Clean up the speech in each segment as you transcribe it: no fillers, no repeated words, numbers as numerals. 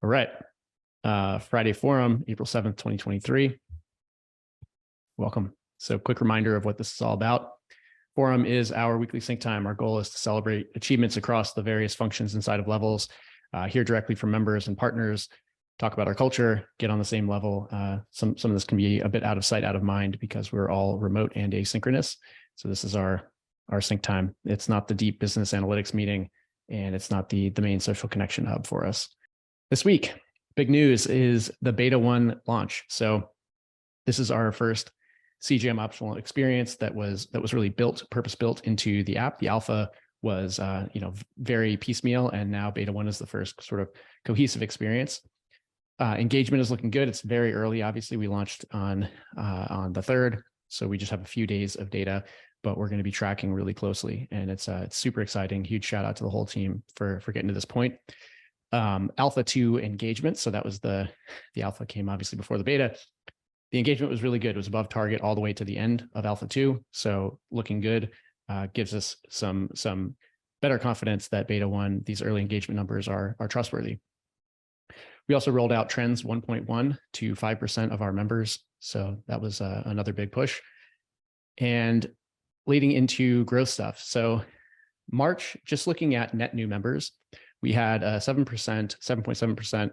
All right. Friday Forum, April 7th, 2023. Welcome. So quick reminder of what this is all about. Forum is our weekly sync time. Our goal is to celebrate achievements across the various functions inside of Levels, hear directly from members and partners, talk about our culture, get on the same level. Some of this can be a bit out of sight, out of mind because we're all remote and asynchronous. So this is our sync time. It's not the deep business analytics meeting, and it's not the main social connection hub for us. This week, big news is the beta 1 launch. So this is our first CGM optional experience that was really purpose built into the app. The alpha was very piecemeal, and now beta 1 is the first sort of cohesive experience. Engagement is looking good. It's very early. Obviously, we launched on the 3rd, so we just have a few days of data, but we're going to be tracking really closely, and it's super exciting. Huge shout out to the whole team for getting to this point. Alpha 2 engagement. So that was the alpha came obviously before the beta. The engagement was really good. It was above target all the way to the end of Alpha 2. So looking good, gives us some better confidence that beta 1, these early engagement numbers are trustworthy. We also rolled out Trends 1.1 to 5% of our members. So that was another big push. And leading into growth stuff. So March, just looking at net new members, we had a 7.7%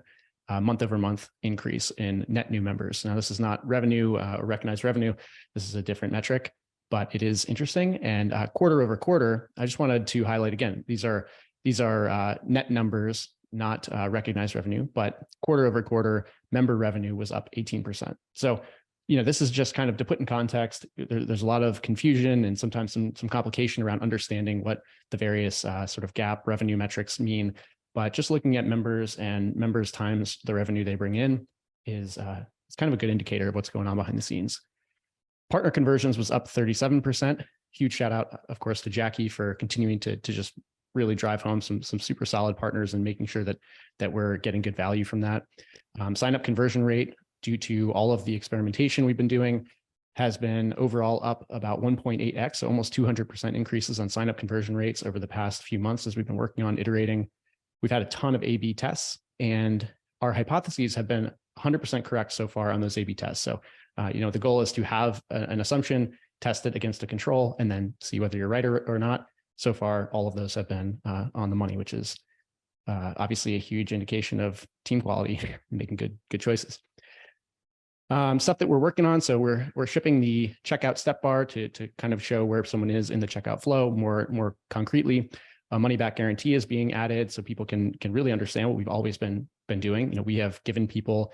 month over month increase in net new members. Now, this is not revenue or recognized revenue. This is a different metric, but it is interesting. And quarter over quarter, I just wanted to highlight again, these are net numbers, not recognized revenue, but quarter over quarter member revenue was up 18%. So, this is just kind of to put in context. There's a lot of confusion and sometimes some complication around understanding what the various sort of GAAP revenue metrics mean. But just looking at members and members times the revenue they bring in is it's kind of a good indicator of what's going on behind the scenes. Partner conversions was up 37%. Huge shout out, of course, to Jackie for continuing to just really drive home some super solid partners and making sure that we're getting good value from that. Sign up conversion rate, due to all of the experimentation we've been doing, has been overall up about 1.8x, so almost 200% increases on sign up conversion rates over the past few months as we've been working on iterating. We've had a ton of A/B tests, and our hypotheses have been 100% correct so far on those A/B tests. So, the goal is to have an assumption, test it against a control, and then see whether you're right or not. So far, all of those have been on the money, which is obviously a huge indication of team quality, making good choices. Stuff that we're working on. So we're shipping the checkout step bar to kind of show where someone is in the checkout flow more concretely. A money back guarantee is being added so people can really understand what we've always been doing. We have given people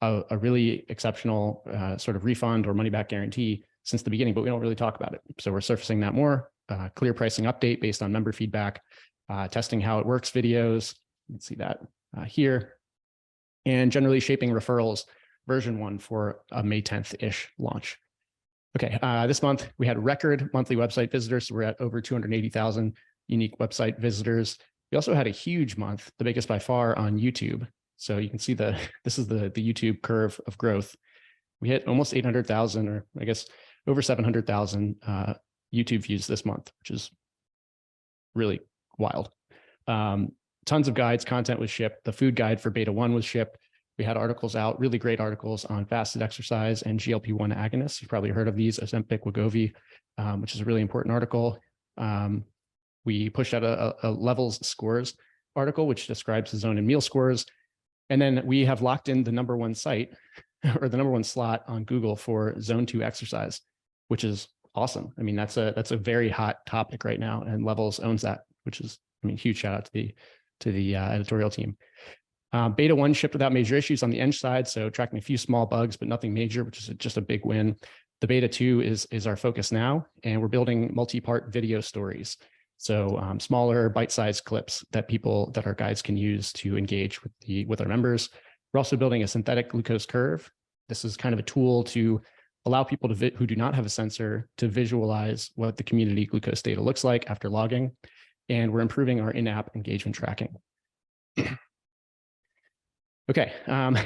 a really exceptional sort of refund or money back guarantee since the beginning, but we don't really talk about it. So we're surfacing that more. Clear pricing update based on member feedback, testing how it works videos. You can see that here. And generally shaping referrals version 1 for a May 10th-ish launch. Okay, this month we had record monthly website visitors. So we're at over 280,000 unique website visitors. We also had a huge month, the biggest by far, on YouTube. So you can see this is the YouTube curve of growth. We hit almost 800,000, or I guess over 700,000 YouTube views this month, which is really wild. Tons of guides, content was shipped. The food guide for beta 1 was shipped. We had articles out, really great articles on fasted exercise and GLP-1 agonists. You've probably heard of these, Ozempic, Wegovy, which is a really important article. We pushed out a Levels scores article, which describes the zone and meal scores. And then we have locked in the #1 site or the #1 slot on Google for Zone 2 exercise, which is awesome. I mean, that's a very hot topic right now, and Levels owns that, which is, huge shout out to the editorial team. Beta 1 shipped without major issues on the Eng side, so tracking a few small bugs, but nothing major, which is just a big win. The beta 2 is our focus now, and we're building multi-part video stories. So smaller bite-sized clips that our guides can use to engage with our members. We're also building a synthetic glucose curve. This is kind of a tool to allow people who do not have a sensor to visualize what the community glucose data looks like after logging. And we're improving our in-app engagement tracking. Okay,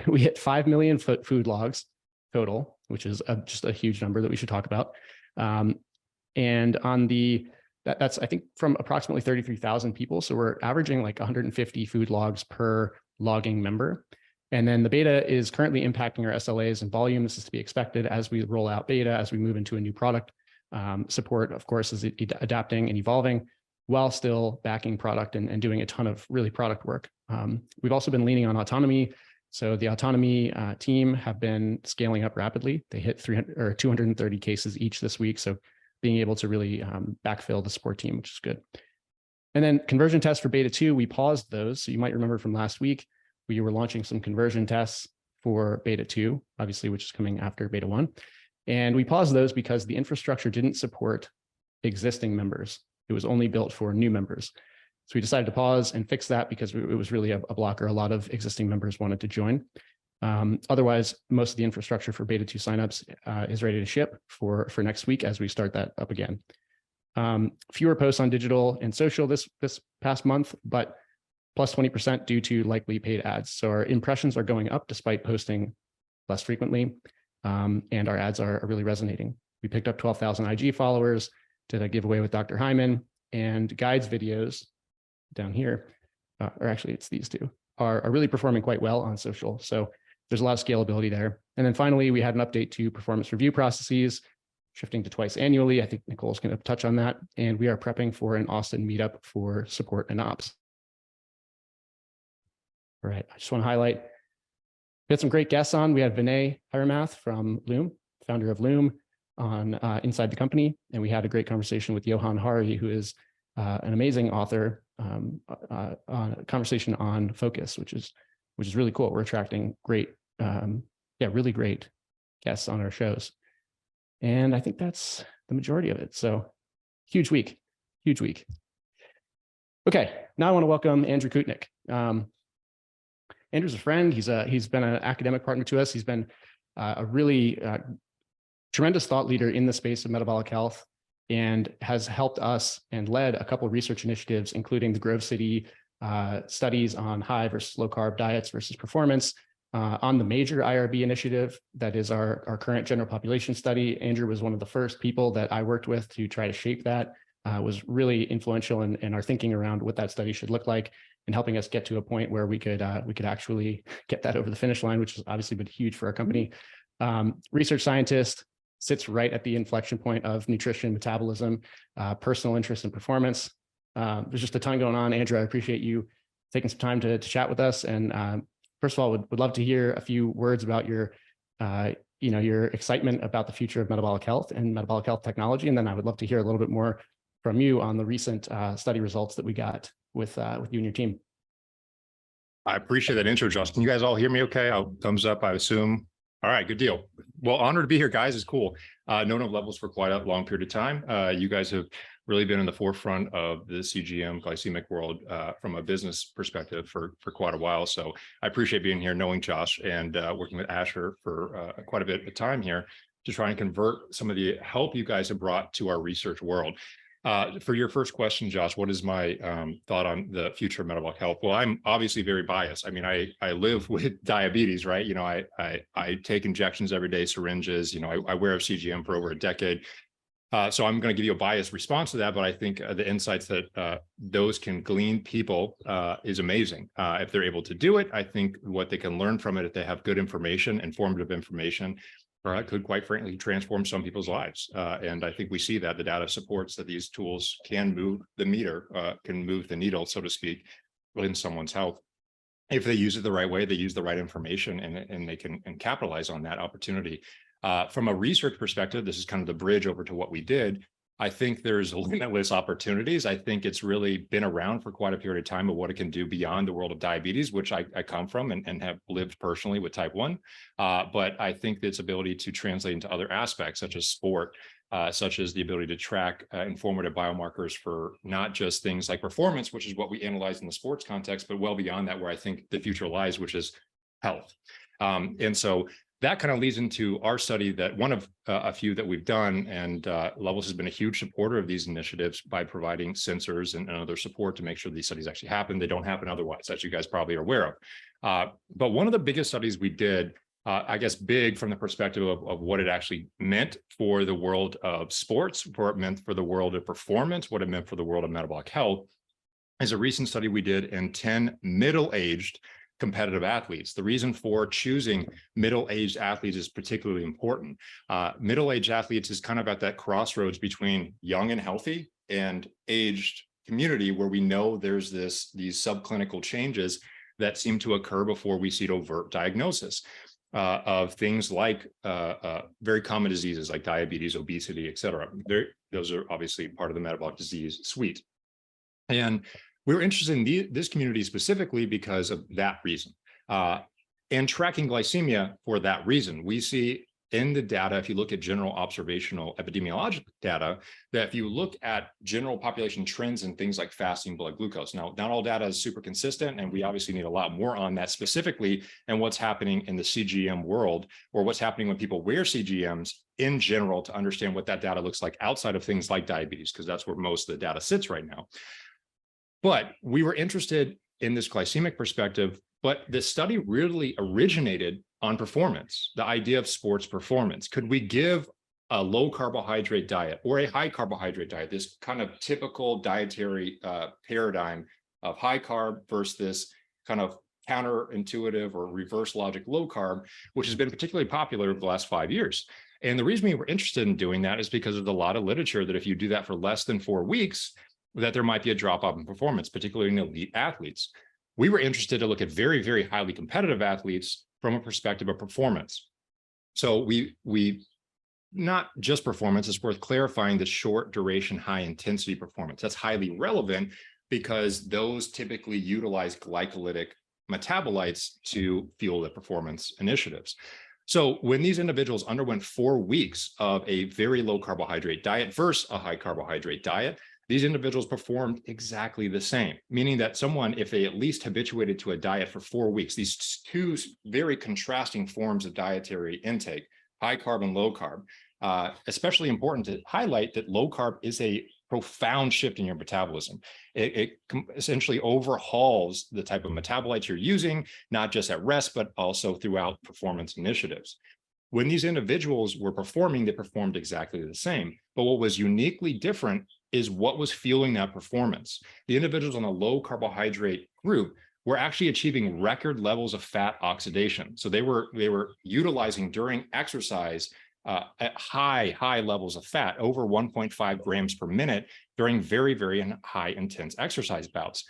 we hit 5 million food logs total, which is just a huge number that we should talk about. And on that's I think from approximately 33,000 people. So we're averaging like 150 food logs per logging member. And then the beta is currently impacting our SLAs and volume. This is to be expected as we roll out beta, as we move into a new product. Support, of course, is adapting and evolving while still backing product and doing a ton of really product work. We've also been leaning on autonomy. So the autonomy team have been scaling up rapidly. They hit 230 cases each this week. So being able to really backfill the support team, which is good. And then conversion tests for beta 2, we paused those. So you might remember from last week, we were launching some conversion tests for beta 2, obviously, which is coming after beta 1. And we paused those because the infrastructure didn't support existing members. It was only built for new members. So we decided to pause and fix that because it was really a blocker. A lot of existing members wanted to join. Otherwise, most of the infrastructure for beta 2 signups is ready to ship for next week as we start that up again. Fewer posts on digital and social this past month, but plus 20% due to likely paid ads. So our impressions are going up despite posting less frequently, and our ads are really resonating. We picked up 12,000 IG followers, did a giveaway with Dr. Hyman, and guides videos down here, or actually it's these two, are really performing quite well on social. So there's a lot of scalability there. And then finally, we had an update to performance review processes, shifting to twice annually. I think Nicole's going to touch on that. And we are prepping for an Austin meetup for support and ops. All right, I just want to highlight, we had some great guests on. We had Vinay Hiremath from Loom, founder of Loom, on Inside the Company. And we had a great conversation with Johan Hari, who is an amazing author, on a conversation on focus, which is really cool. We're attracting great, really great guests on our shows. And I think that's the majority of it. So huge week, huge week. Okay, now I want to welcome Andrew Koutnik. Andrew's a friend. He's been an academic partner to us. He's been a really tremendous thought leader in the space of metabolic health, and has helped us and led a couple of research initiatives, including the Grove City studies on high versus low carb diets versus performance. On the major IRB initiative, that is our current general population study, Andrew was one of the first people that I worked with to try to shape that, was really influential in our thinking around what that study should look like, and helping us get to a point where we could actually get that over the finish line, which has obviously been huge for our company. Research scientist, sits right at the inflection point of nutrition, metabolism, personal interest, and performance. There's just a ton going on. Andrew, I appreciate you taking some time to chat with us. And first of all, would love to hear a few words about your excitement about the future of metabolic health and metabolic health technology. And then I would love to hear a little bit more from you on the recent study results that we got with you and your team. I appreciate that intro, Josh. Can you guys all hear me okay? I'll thumbs up, I assume. All right, good deal. Well, honored to be here, guys. It's cool. Known of Levels for quite a long period of time. You guys have really been in the forefront of the CGM glycemic world from a business perspective for quite a while. So I appreciate being here, knowing Josh, and working with Asher for quite a bit of time here to try and convert some of the help you guys have brought to our research world. For your first question, Josh, what is my thought on the future of metabolic health? Well, I'm obviously very biased. I mean, I live with diabetes, right? You know, I take injections every day, syringes, you know, I wear a CGM for over a decade. So I'm going to give you a biased response to that, but I think the insights that those can glean people is amazing. If they're able to do it, I think what they can learn from it, if they have good information, informative information, could quite frankly transform some people's lives. And I think we see that the data supports that these tools can move the meter, can move the needle, so to speak, in someone's health. If they use it the right way, they use the right information, and they can capitalize on that opportunity. From a research perspective, this is kind of the bridge over to what we did. I think there's limitless opportunities. I think it's really been around for quite a period of time of what it can do beyond the world of diabetes, which I come from and have lived personally with type 1. But I think its ability to translate into other aspects, such as sport, such as the ability to track informative biomarkers for not just things like performance, which is what we analyze in the sports context, but well beyond that, where I think the future lies, which is health. And so that kind of leads into our study, that one of a few that we've done, and Levels has been a huge supporter of these initiatives by providing sensors and other support to make sure these studies actually happen. They don't happen otherwise, as you guys probably are aware of. But one of the biggest studies we did, I guess big from the perspective of what it actually meant for the world of sports, what it meant for the world of performance, what it meant for the world of metabolic health, is a recent study we did in 10 middle-aged competitive athletes. The reason for choosing middle-aged athletes is particularly important. Middle-aged athletes is kind of at that crossroads between young and healthy and aged community, where we know there's these subclinical changes that seem to occur before we see overt diagnosis of things like very common diseases like diabetes, obesity, et cetera. Those are obviously part of the metabolic disease suite. And we were interested in this community specifically because of that reason. And tracking glycemia for that reason. We see in the data, if you look at general observational epidemiologic data, that if you look at general population trends and things like fasting blood glucose, now not all data is super consistent, and we obviously need a lot more on that specifically and what's happening in the CGM world, or what's happening when people wear CGMs in general, to understand what that data looks like outside of things like diabetes, because that's where most of the data sits right now. But we were interested in this glycemic perspective, but the study really originated on performance, the idea of sports performance. Could we give a low carbohydrate diet or a high carbohydrate diet, this kind of typical dietary paradigm of high carb versus this kind of counterintuitive or reverse logic low carb, which has been particularly popular over the last 5 years. And the reason we were interested in doing that is because of a lot of literature that if you do that for less than 4 weeks, that there might be a drop off in performance, particularly in elite athletes. We were interested to look at very, very highly competitive athletes from a perspective of performance. So we not just performance, it's worth clarifying the short duration, high intensity performance. That's highly relevant because those typically utilize glycolytic metabolites to fuel the performance initiatives. So when these individuals underwent 4 weeks of a very low carbohydrate diet versus a high carbohydrate diet, these individuals performed exactly the same, meaning that someone, if they at least habituated to a diet for 4 weeks, these two very contrasting forms of dietary intake, high carb and low carb, especially important to highlight that low carb is a profound shift in your metabolism. It essentially overhauls the type of metabolites you're using, not just at rest, but also throughout performance initiatives. When these individuals were performing, they performed exactly the same. But what was uniquely different is what was fueling that performance. The individuals on the low carbohydrate group were actually achieving record levels of fat oxidation. So they were utilizing during exercise at high levels of fat, over 1.5 grams per minute during very, very high intense exercise bouts.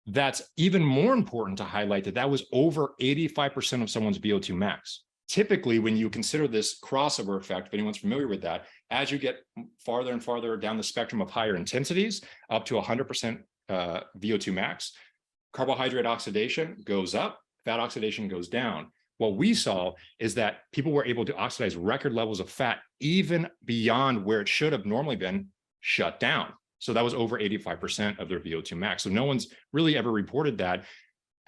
That's even more important to highlight that was over 85% of someone's VO2 max. Typically, when you consider this crossover effect, if anyone's familiar with that, as you get farther and farther down the spectrum of higher intensities, up to 100% VO2 max, carbohydrate oxidation goes up, fat oxidation goes down. What we saw is that people were able to oxidize record levels of fat even beyond where it should have normally been shut down. So that was over 85% of their VO2 max. So no one's really ever reported that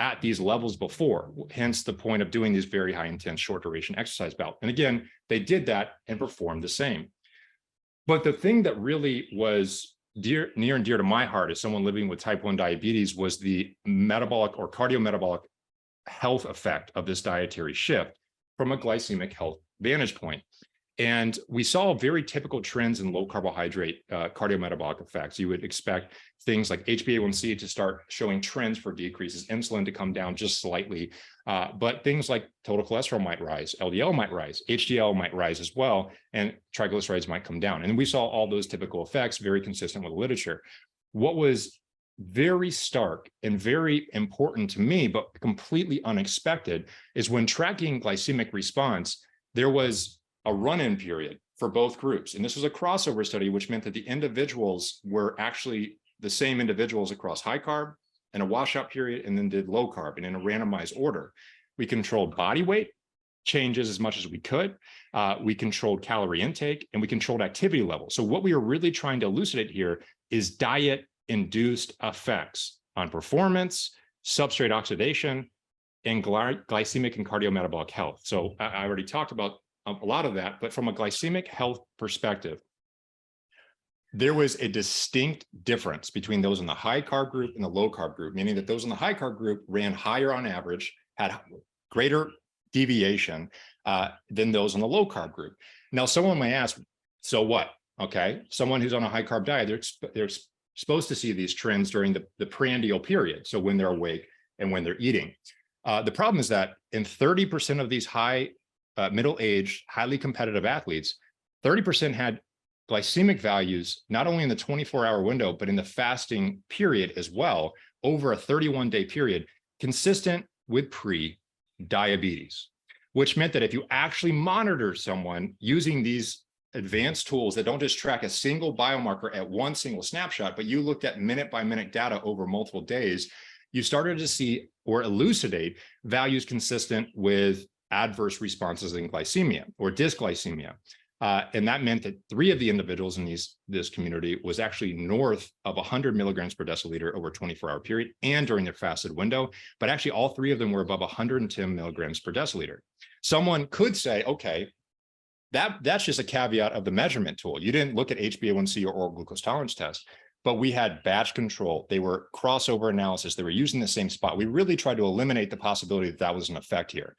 at these levels before, hence the point of doing these very high intense short duration exercise bout. And again, they did that and performed the same. But the thing that really was near and dear to my heart as someone living with type 1 diabetes was the metabolic or cardiometabolic health effect of this dietary shift from a glycemic health vantage point. And we saw very typical trends in low carbohydrate cardiometabolic effects. You would expect things like HbA1c to start showing trends for decreases, insulin to come down just slightly, but things like total cholesterol might rise, LDL might rise, HDL might rise as well, and triglycerides might come down. And we saw all those typical effects, very consistent with the literature. What was very stark and very important to me, but completely unexpected, is when tracking glycemic response, there was a run-in period for both groups. And this was a crossover study, which meant that the individuals were actually the same individuals across high carb and a washout period, and then did low carb and in a randomized order. We controlled body weight changes as much as we could. We controlled calorie intake, and we controlled activity level. So what we are really trying to elucidate here is diet-induced effects on performance, substrate oxidation, and glycemic and cardiometabolic health. So I already talked about a lot of that, but from a glycemic health perspective, there was a distinct difference between those in the high carb group and the low carb group, meaning that those in the high carb group ran higher on average, had greater deviation than those in the low carb group. Now, someone may ask, so what? Okay, someone who's on a high carb diet, they're supposed to see these trends during the prandial period, so when they're awake and when they're eating. The problem is that in 30% of these middle-aged, highly competitive athletes, 30% had glycemic values, not only in the 24-hour window, but in the fasting period as well, over a 31-day period, consistent with pre-diabetes, which meant that if you actually monitor someone using these advanced tools that don't just track a single biomarker at one single snapshot, but you looked at minute-by-minute data over multiple days, you started to see or elucidate values consistent with adverse responses in glycemia or dysglycemia. And that meant that 3 of the individuals in this community was actually north of 100 milligrams per deciliter over a 24-hour period and during their fasted window, but actually all 3 of them were above 110 milligrams per deciliter. Someone could say, okay, that's just a caveat of the measurement tool. You didn't look at HbA1c or oral glucose tolerance test, but we had batch control. They were crossover analysis. They were using the same spot. We really tried to eliminate the possibility that that was an effect here.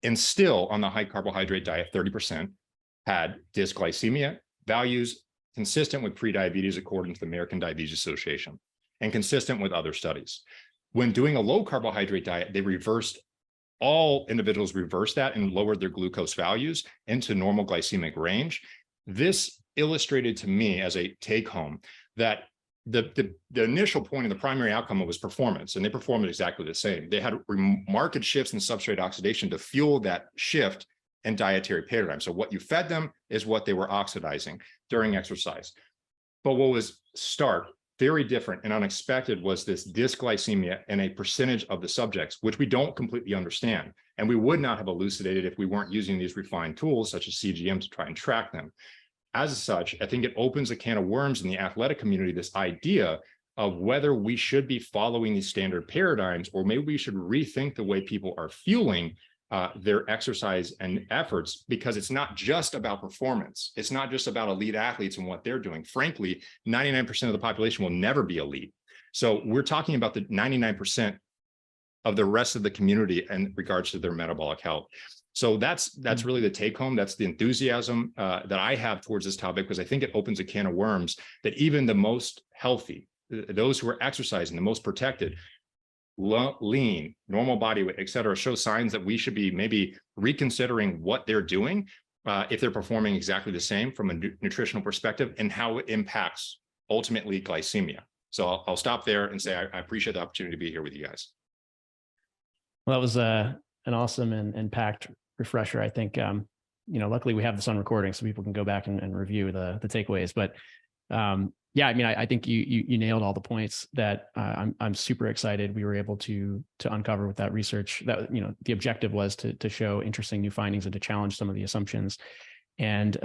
And still on the high carbohydrate diet, 30% had dysglycemia values consistent with prediabetes according to the American Diabetes Association and consistent with other studies. When doing a low carbohydrate diet, all individuals reversed that and lowered their glucose values into normal glycemic range. This illustrated to me as a take home that the initial point and the primary outcome was performance, and they performed exactly the same. They had marked shifts in substrate oxidation to fuel that shift in dietary paradigm. So what you fed them is what they were oxidizing during exercise. But what was very different and unexpected was this dysglycemia in a percentage of the subjects, which we don't completely understand. And we would not have elucidated if we weren't using these refined tools such as CGM to try and track them. As such, I think it opens a can of worms in the athletic community, this idea of whether we should be following these standard paradigms, or maybe we should rethink the way people are fueling their exercise and efforts, because it's not just about performance. It's not just about elite athletes and what they're doing. Frankly, 99% of the population will never be elite. So we're talking about the 99% of the rest of the community in regards to their metabolic health. So that's really the take home. That's the enthusiasm that I have towards this topic, because I think it opens a can of worms that even the most healthy, those who are exercising, the most protected, lean, normal body weight, et cetera, show signs that we should be maybe reconsidering what they're doing if they're performing exactly the same from a nutritional perspective and how it impacts ultimately glycemia. So I'll stop there and say I appreciate the opportunity to be here with you guys. Well, that was an awesome and packed refresher. I think, luckily we have this on recording so people can go back and review the takeaways. But yeah, I mean, I think you nailed all the points that I'm super excited we were able to uncover with that research. That, the objective was to show interesting new findings and to challenge some of the assumptions. And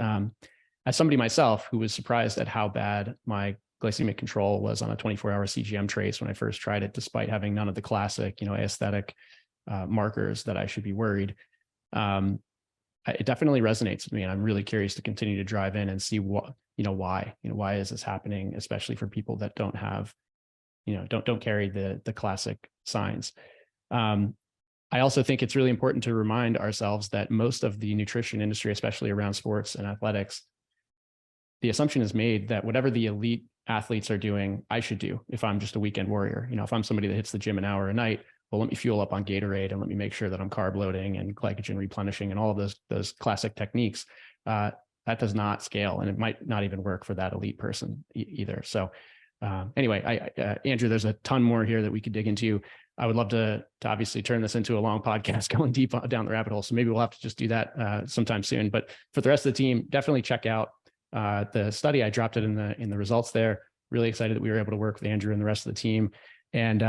as somebody myself who was surprised at how bad my glycemic control was on a 24-hour CGM trace when I first tried it, despite having none of the classic, aesthetic markers that I should be worried. It definitely resonates with me, and I'm really curious to continue to drive in and see why is this happening, especially for people that don't have, don't carry the classic signs. I also think it's really important to remind ourselves that most of the nutrition industry, especially around sports and athletics, the assumption is made that whatever the elite athletes are doing, I should do if I'm just a weekend warrior. If I'm somebody that hits the gym an hour a night, well, let me fuel up on Gatorade and let me make sure that I'm carb loading and glycogen replenishing and all of those classic techniques. That does not scale, and it might not even work for that elite person either. So anyway, Andrew, there's a ton more here that we could dig into. I would love to obviously turn this into a long podcast going deep down the rabbit hole. So maybe we'll have to just do that sometime soon. But for the rest of the team, definitely check out the study. I dropped it in the results there. Really excited that we were able to work with Andrew and the rest of the team. And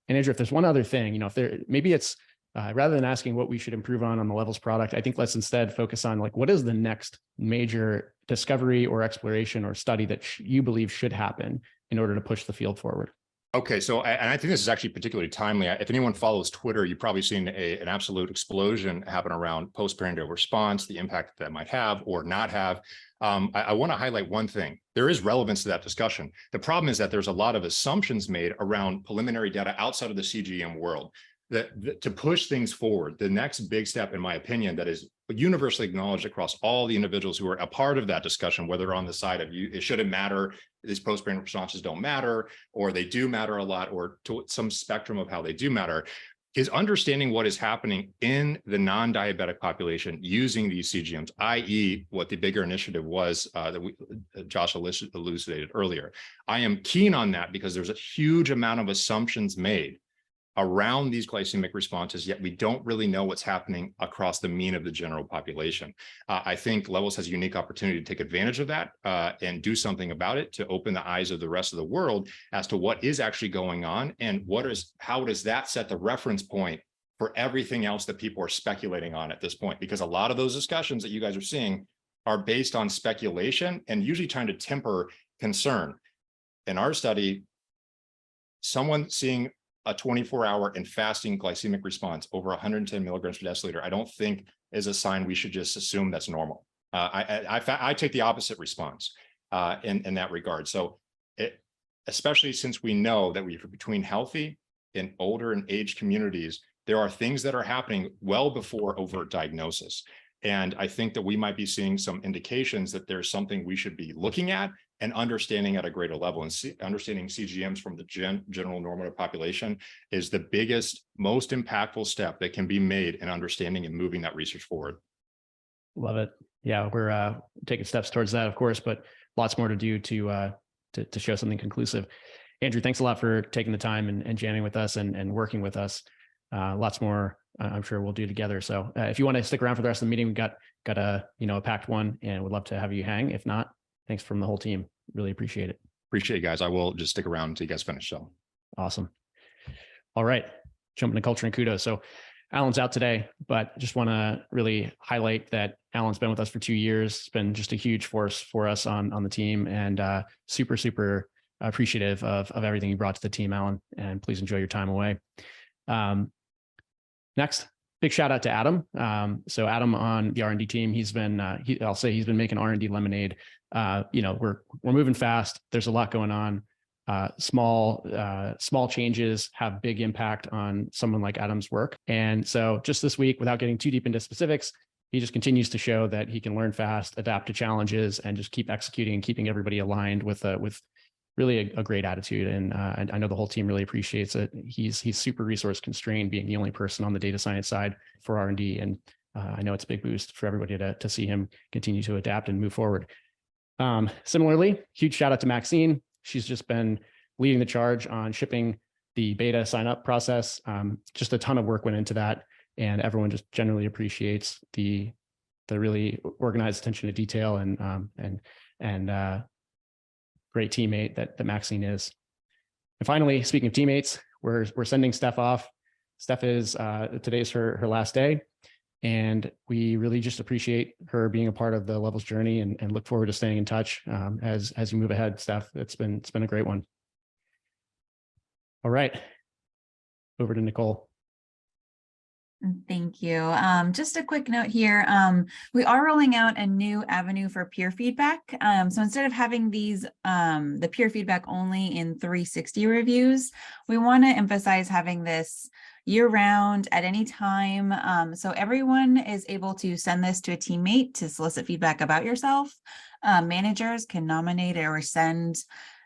Andrew, if there's one other thing, maybe it's rather than asking what we should improve on the Levels product, I think let's instead focus on what is the next major discovery or exploration or study that you believe should happen in order to push the field forward. Okay, so and I think this is actually particularly timely. If anyone follows Twitter, you've probably seen an absolute explosion happen around post-prandial response, the impact that might have or not have. I want to highlight one thing. There is relevance to that discussion. The problem is that there's a lot of assumptions made around preliminary data outside of the CGM world. That to push things forward, the next big step, in my opinion, that is universally acknowledged across all the individuals who are a part of that discussion, whether on the side of it shouldn't matter, these post-prandial responses don't matter, or they do matter a lot, or to some spectrum of how they do matter. is understanding what is happening in the non-diabetic population using these CGMs, i.e. what the bigger initiative was that Josh elucidated earlier. I am keen on that because there's a huge amount of assumptions made around these glycemic responses, yet we don't really know what's happening across the mean of the general population. I think Levels has a unique opportunity to take advantage of that and do something about it to open the eyes of the rest of the world as to what is actually going on and how does that set the reference point for everything else that people are speculating on at this point. Because a lot of those discussions that you guys are seeing are based on speculation and usually trying to temper concern. In our study, someone seeing a 24-hour and fasting glycemic response over 110 milligrams per deciliter, I don't think is a sign we should just assume that's normal. I take the opposite response in that regard. So especially since we know that between healthy and older and aged communities, there are things that are happening well before overt diagnosis. And I think that we might be seeing some indications that there's something we should be looking at and understanding at a greater level. And understanding CGMs from the general normative population is the biggest, most impactful step that can be made in understanding and moving that research forward. Love it. Yeah, we're taking steps towards that, of course, but lots more to do to show something conclusive. Andrew, thanks a lot for taking the time and jamming with us and working with us. Lots more I'm sure we'll do together. So if you want to stick around for the rest of the meeting, we've got a packed one and would love to have you hang. If not, thanks from the whole team. Really appreciate it. Appreciate you guys. I will just stick around until you guys finish. So awesome. All right. Jumping to culture and kudos. So Alan's out today, but just want to really highlight that Alan's been with us for 2 years. It's been just a huge force for us on the team and super appreciative of everything you brought to the team, Alan, and please enjoy your time away. Next, big shout out to Adam. So Adam on the R&D team, he's been making R&D lemonade. We're moving fast. There's a lot going on. Small changes have big impact on someone like Adam's work. And so just this week, without getting too deep into specifics, he just continues to show that he can learn fast, adapt to challenges, and just keep executing and keeping everybody aligned with really a great attitude. And I know the whole team really appreciates it. He's super resource constrained, being the only person on the data science side for R&D. And I know it's a big boost for everybody to see him continue to adapt and move forward. Similarly, huge shout out to Maxine. She's just been leading the charge on shipping the beta sign up process. Just a ton of work went into that, and everyone just generally appreciates the really organized attention to detail and great teammate that Maxine is. And finally, speaking of teammates, we're sending Steph off. Steph is today's her last day, and we really just appreciate her being a part of the Levels journey and look forward to staying in touch as you move ahead, Steph. It's been a great one. All right, over to Nicole. Thank you. Just a quick note here. We are rolling out a new avenue for peer feedback. So instead of having these, the peer feedback only in 360 reviews, we want to emphasize having this year round at any time. So everyone is able to send this to a teammate to solicit feedback about yourself. Managers can nominate or send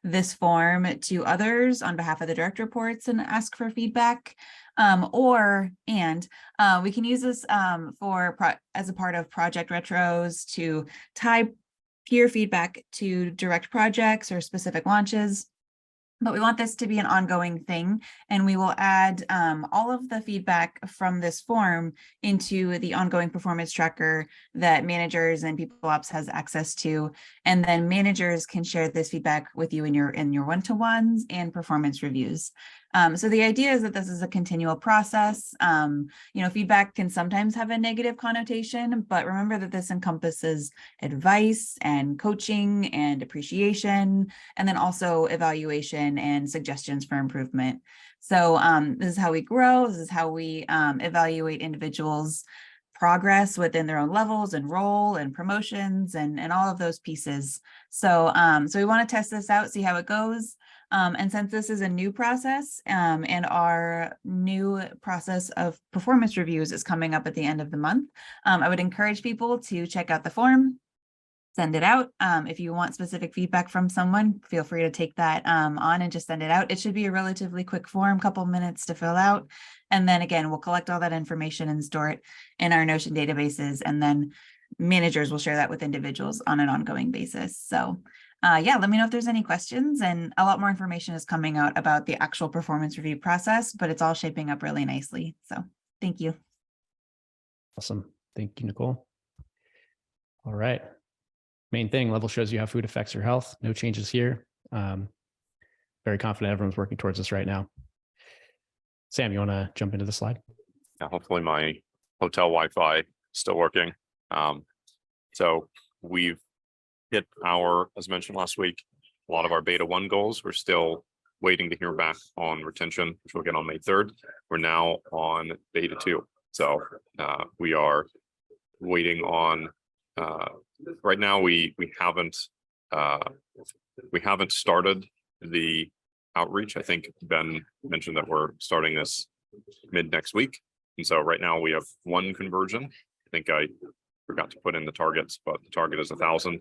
this form to others on behalf of the direct reports and ask for feedback. We can use this as a part of project retros to tie peer feedback to direct projects or specific launches. But we want this to be an ongoing thing, and we will add all of the feedback from this form into the ongoing performance tracker that managers and people ops has access to, and then managers can share this feedback with you in your one-to-ones and performance reviews. So the idea is that this is a continual process. Feedback can sometimes have a negative connotation, but remember that this encompasses advice and coaching and appreciation, and then also evaluation and suggestions for improvement. So this is how we grow. This is how we evaluate individuals' progress within their own levels and role and promotions and all of those pieces. So we want to test this out, see how it goes. And since this is a new process and our new process of performance reviews is coming up at the end of the month, I would encourage people to check out the form, send it out. If you want specific feedback from someone, feel free to take that on and just send it out. It should be a relatively quick form, couple minutes to fill out. And then again, we'll collect all that information and store it in our Notion databases. And then managers will share that with individuals on an ongoing basis. So yeah, let me know if there's any questions, and a lot more information is coming out about the actual performance review process, but it's all shaping up really nicely. So thank you. Awesome. Thank you, Nicole. All right. Main thing, level shows you how food affects your health. No changes here. Very confident everyone's working towards this right now. Sam, you want to jump into the slide? Yeah, hopefully my hotel Wi-Fi is still working. So we've hit our, as mentioned last week, a lot of our beta 1 goals. We're still waiting to hear back on retention, which we'll get on May 3rd. We're now on beta 2. So we are waiting on, right now we haven't started the outreach. I think Ben mentioned that we're starting this mid next week. And so right now we have 1 conversion. I think I forgot to put in the targets, but the target is 1,000.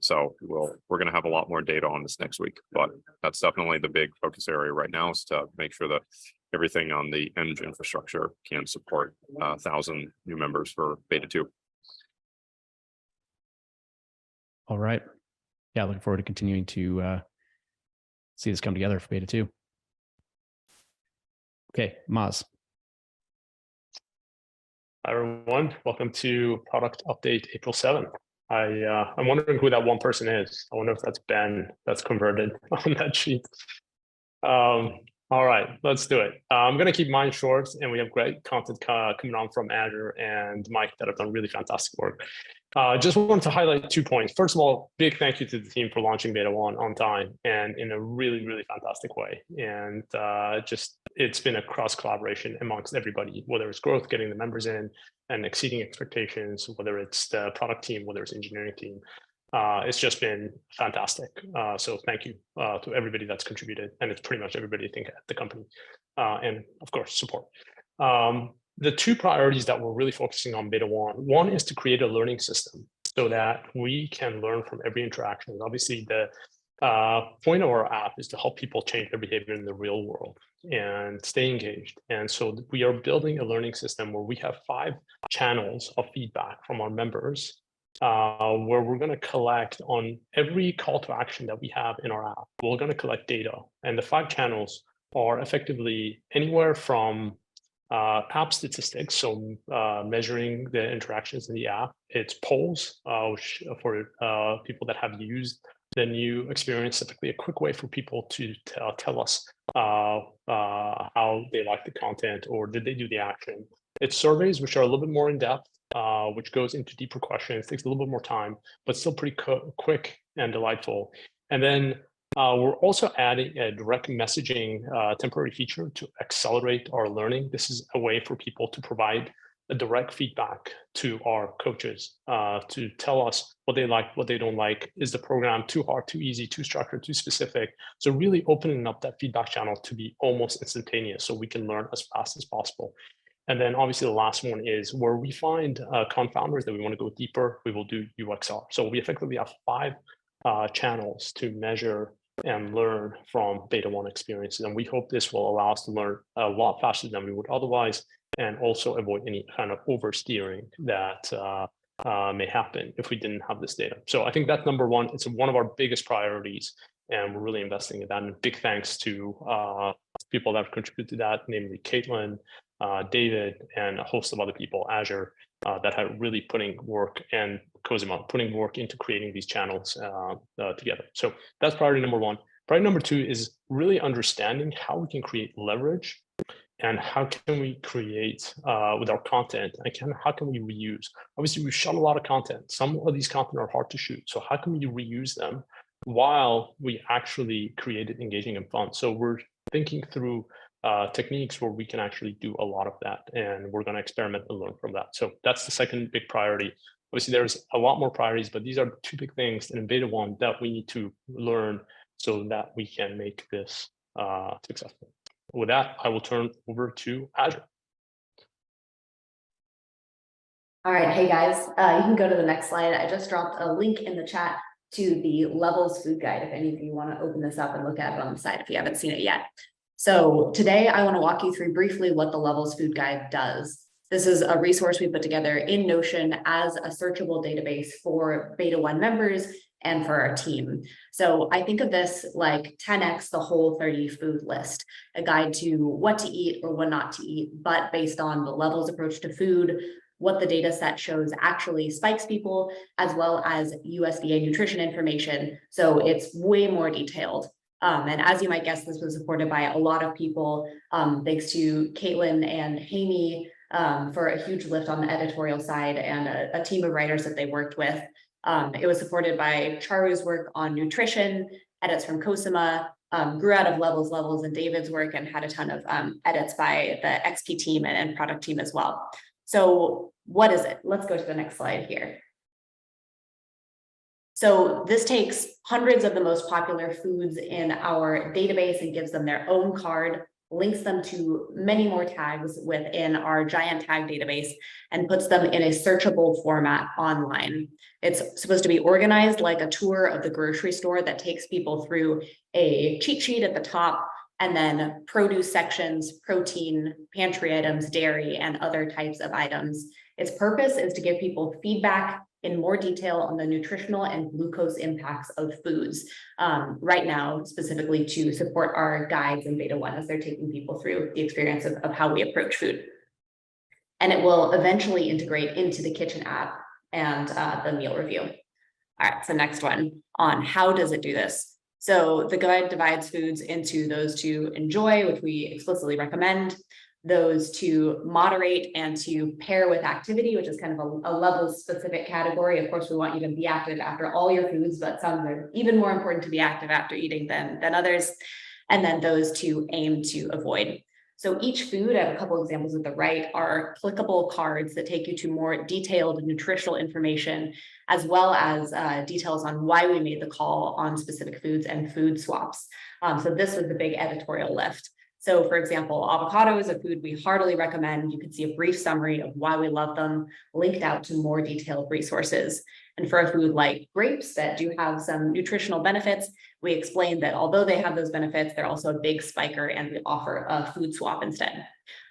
So we're going to have a lot more data on this next week, but that's definitely the big focus area right now, is to make sure that everything on the Eng infrastructure can support 1,000 new members for beta 2. All right. Yeah, looking forward to continuing to see this come together for beta 2. Okay, Maz. Hi, everyone. Welcome to product update April 7th. I'm wondering who that one person is. I wonder if that's Ben that's converted on that sheet. All right, let's do it. I'm going to keep mine short, and we have great content coming on from Azure and Mike that have done really fantastic work. Just wanted to highlight 2 points. First of all, big thank you to the team for launching beta 1 on time and in a really, really fantastic way. And it's been a cross collaboration amongst everybody, whether it's growth, getting the members in and exceeding expectations, whether it's the product team, whether it's engineering team. It's just been fantastic. So thank you to everybody that's contributed. And it's pretty much everybody, I think, at the company. And of course, support. The 2 priorities that we're really focusing on beta 1 is to create a learning system so that we can learn from every interaction. Obviously, the point of our app is to help people change their behavior in the real world and stay engaged. And so we are building a learning system where we have 5 channels of feedback from our members, where we're going to collect on every call to action that we have in our app. We're going to collect data, and the 5 channels are effectively anywhere from app statistics, so measuring the interactions in the app. It's polls, which for people that have used the new experience, typically a quick way for people to tell us how they like the content or did they do the action. It's surveys, which are a little bit more in depth, which goes into deeper questions, takes a little bit more time, but still pretty quick and delightful. And then we're also adding a direct messaging temporary feature to accelerate our learning. This is a way for people to provide a direct feedback to our coaches to tell us what they like, what they don't like. Is the program too hard, too easy, too structured, too specific? So really opening up that feedback channel to be almost instantaneous so we can learn as fast as possible. And then obviously the last one is where we find confounders that we want to go deeper, we will do UXR. So we effectively have 5 channels to measure and learn from beta 1 experiences. And we hope this will allow us to learn a lot faster than we would otherwise, and also avoid any kind of oversteering that may happen if we didn't have this data. So I think that's number 1. It's one of our biggest priorities, and we're really investing in that. And big thanks to people that have contributed to that, namely Caitlin, David, and a host of other people, Azure, that have really putting work, and Cosimo, putting work into creating these channels together. So that's priority number 1. Priority number 2 is really understanding how we can create leverage and how can we create with our content, and how can we reuse? Obviously, we shot a lot of content. Some of these content are hard to shoot. So how can we reuse them while we actually create it engaging and fun? So we're thinking through techniques where we can actually do a lot of that, and we're going to experiment and learn from that. So that's the second big priority. Obviously, there's a lot more priorities, but these are the 2 big things in beta 1 that we need to learn so that we can make this successful. With that, I will turn over to Azure. All right, hey guys, you can go to the next slide. I just dropped a link in the chat to the Levels food guide if any of you want to open this up and look at it on the side if you haven't seen it yet. So today I want to walk you through briefly what the Levels food guide does. This is a resource we put together in Notion as a searchable database for Beta 1 members and for our team. So I think of this like 10x the whole 30 food list, a guide to what to eat or what not to eat, but based on the Levels approach to food, what the data set shows actually spikes people, as well as USDA nutrition information. So it's way more detailed. And as you might guess, this was supported by a lot of people, thanks to Caitlin and Hamey for a huge lift on the editorial side and a team of writers that they worked with. It was supported by Charu's work on nutrition, edits from Cosima, grew out of Levels and David's work, and had a ton of edits by the XP team and product team as well. So what is it? Let's go to the next slide here. So this takes hundreds of the most popular foods in our database and gives them their own card, links them to many more tags within our giant tag database, and puts them in a searchable format online. It's supposed to be organized like a tour of the grocery store that takes people through a cheat sheet at the top, and then produce sections, protein, pantry items, dairy, and other types of items. Its purpose is to give people feedback in more detail on the nutritional and glucose impacts of foods, right now, specifically to support our guides in Beta 1 as they're taking people through the experience of how we approach food. And it will eventually integrate into the kitchen app and the meal review. All right, so next one on how does it do this? So the guide divides foods into those to enjoy, which we explicitly recommend, those to moderate and to pair with activity, which is kind of a level specific category. Of course, we want you to be active after all your foods, but some are even more important to be active after eating than others. And then those to aim to avoid. So each food, I have a couple examples at the right, are clickable cards that take you to more detailed nutritional information, as well as details on why we made the call on specific foods and food swaps. So this was the big editorial lift. So for example, avocado is a food we heartily recommend. You can see a brief summary of why we love them, linked out to more detailed resources. And for a food like grapes that do have some nutritional benefits, we explain that although they have those benefits, they're also a big spiker and we offer a food swap instead.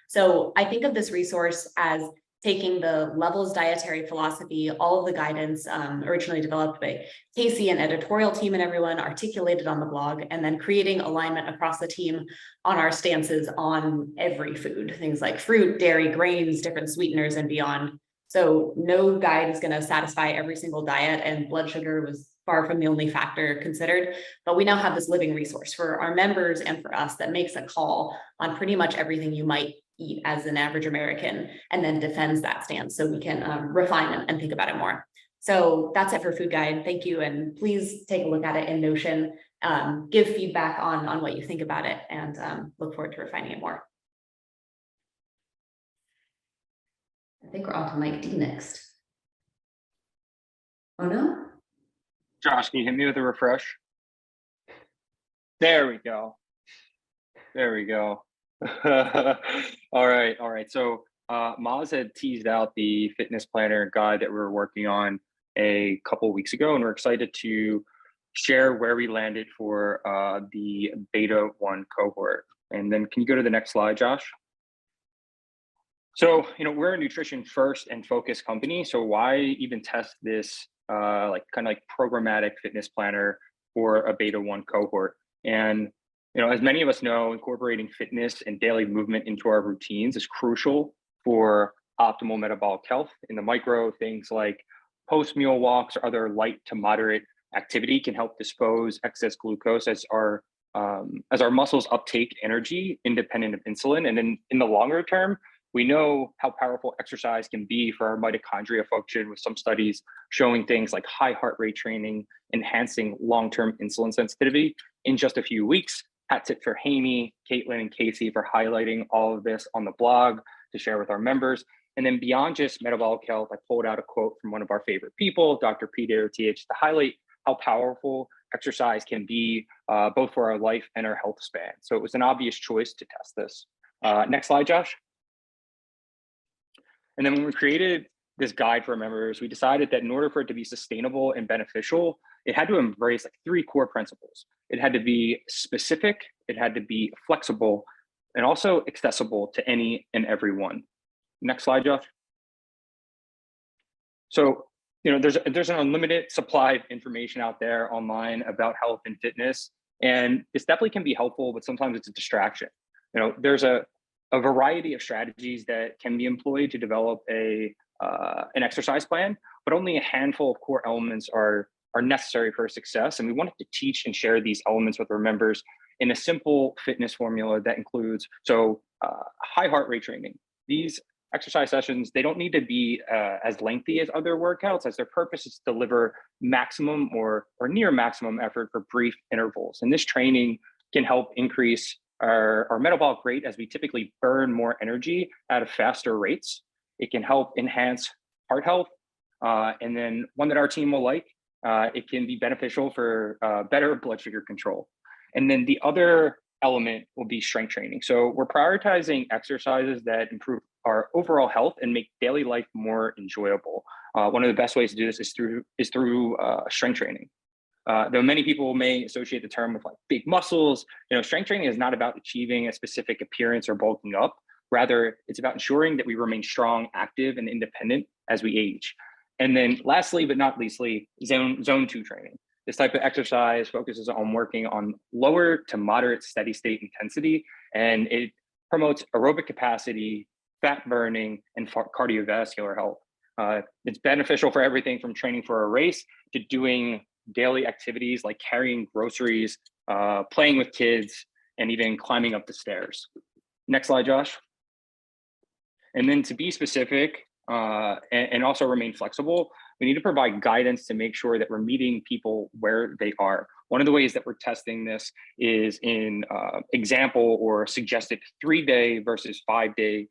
So I think of this resource as taking the Levels dietary philosophy, all of the guidance originally developed by Casey and editorial team and everyone articulated on the blog, and then creating alignment across the team on our stances on every food, things like fruit, dairy, grains, different sweeteners, and beyond. So no guide is going to satisfy every single diet, and blood sugar was far from the only factor considered, but we now have this living resource for our members and for us that makes a call on pretty much everything you might eat as an average American, and then defends that stance so we can refine and think about it more. So that's it for food guide. Thank you, and please take a look at it in Notion, give feedback on what you think about it, and look forward to refining it more. I think we're on to Mike D next. Oh no? Josh, can you hit me with a refresh? There we go. There we go. All right. So Maz had teased out the fitness planner guide that we were working on a couple weeks ago, and we're excited to share where we landed for the Beta 1 cohort. And then can you go to the next slide, Josh? So, we're a nutrition first and focused company. So why even test this kind of programmatic fitness planner for a Beta 1 cohort? And as many of us know, incorporating fitness and daily movement into our routines is crucial for optimal metabolic health. In the micro, things like post-meal walks or other light to moderate activity can help dispose excess glucose as our muscles uptake energy independent of insulin. And then in the longer term, we know how powerful exercise can be for our mitochondria function, with some studies showing things like high heart rate training, enhancing long-term insulin sensitivity in just a few weeks. Hats tip for Hamey, Caitlin, and Casey for highlighting all of this on the blog to share with our members. And then beyond just metabolic health, I pulled out a quote from one of our favorite people, Dr. Peter TH, to highlight how powerful exercise can be both for our life and our health span. So it was an obvious choice to test this. Next slide, Josh. And then when we created this guide for members, we decided that in order for it to be sustainable and beneficial, it had to embrace like 3 core principles. It had to be specific, it had to be flexible, and also accessible to any and everyone. Next slide, Josh. So, there's an unlimited supply of information out there online about health and fitness, and this definitely can be helpful, but sometimes it's a distraction. There's a variety of strategies that can be employed to develop an exercise plan, but only a handful of core elements are necessary for success. And we wanted to teach and share these elements with our members in a simple fitness formula that includes, high heart rate training. These exercise sessions, they don't need to be as lengthy as other workouts, as their purpose is to deliver maximum or near maximum effort for brief intervals. And this training can help increase our metabolic rate, as we typically burn more energy at faster rates. It can help enhance heart health. And then one that our team will like, it can be beneficial for better blood sugar control. And then the other element will be strength training. So we're prioritizing exercises that improve our overall health and make daily life more enjoyable. One of the best ways to do this is through strength training. Though many people may associate the term with like big muscles, strength training is not about achieving a specific appearance or bulking up. Rather, it's about ensuring that we remain strong, active, and independent as we age. And then lastly, but not leastly, zone 2 training. This type of exercise focuses on working on lower to moderate steady state intensity, and it promotes aerobic capacity, fat burning, and cardiovascular health. It's beneficial for everything from training for a race to doing daily activities like carrying groceries, playing with kids, and even climbing up the stairs. Next slide, Josh. And then to be specific and also remain flexible, we need to provide guidance to make sure that we're meeting people where they are. One of the ways that we're testing this is in example or suggested 3-day versus 5-day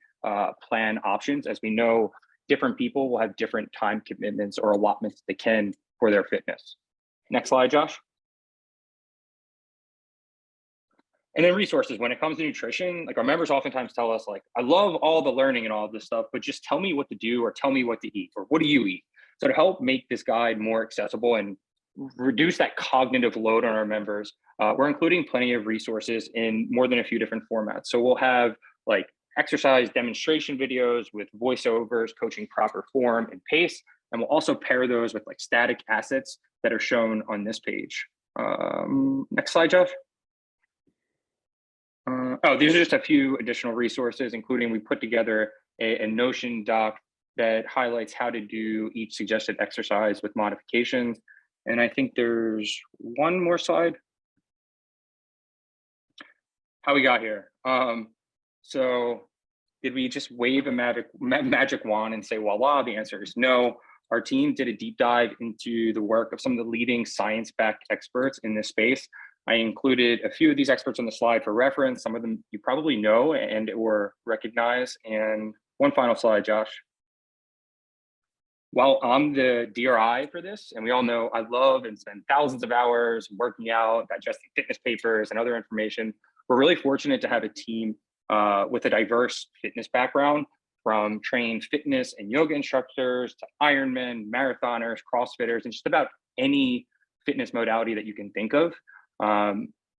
plan options. As we know, different people will have different time commitments or allotments they can for their fitness. Next slide, Josh. And then resources. When it comes to nutrition, like our members oftentimes tell us, like, I love all the learning and all of this stuff, but just tell me what to do or tell me what to eat, or what do you eat? So to help make this guide more accessible and reduce that cognitive load on our members, we're including plenty of resources in more than a few different formats. So we'll have like exercise demonstration videos with voiceovers, coaching proper form and pace. And we'll also pair those with like static assets that are shown on this page. Next slide, Jeff. These are just a few additional resources, including we put together a Notion doc that highlights how to do each suggested exercise with modifications. And I think there's one more slide. How we got here. So did we just wave a magic wand and say, voila? The answer is no. Our team did a deep dive into the work of some of the leading science-backed experts in this space. I included a few of these experts on the slide for reference. Some of them you probably know and or recognize. And one final slide, Josh. While I'm the DRI for this, and we all know I love and spend thousands of hours working out, digesting fitness papers and other information, we're really fortunate to have a team with a diverse fitness background, from trained fitness and yoga instructors to Ironmen, marathoners, CrossFitters, and just about any fitness modality that you can think of.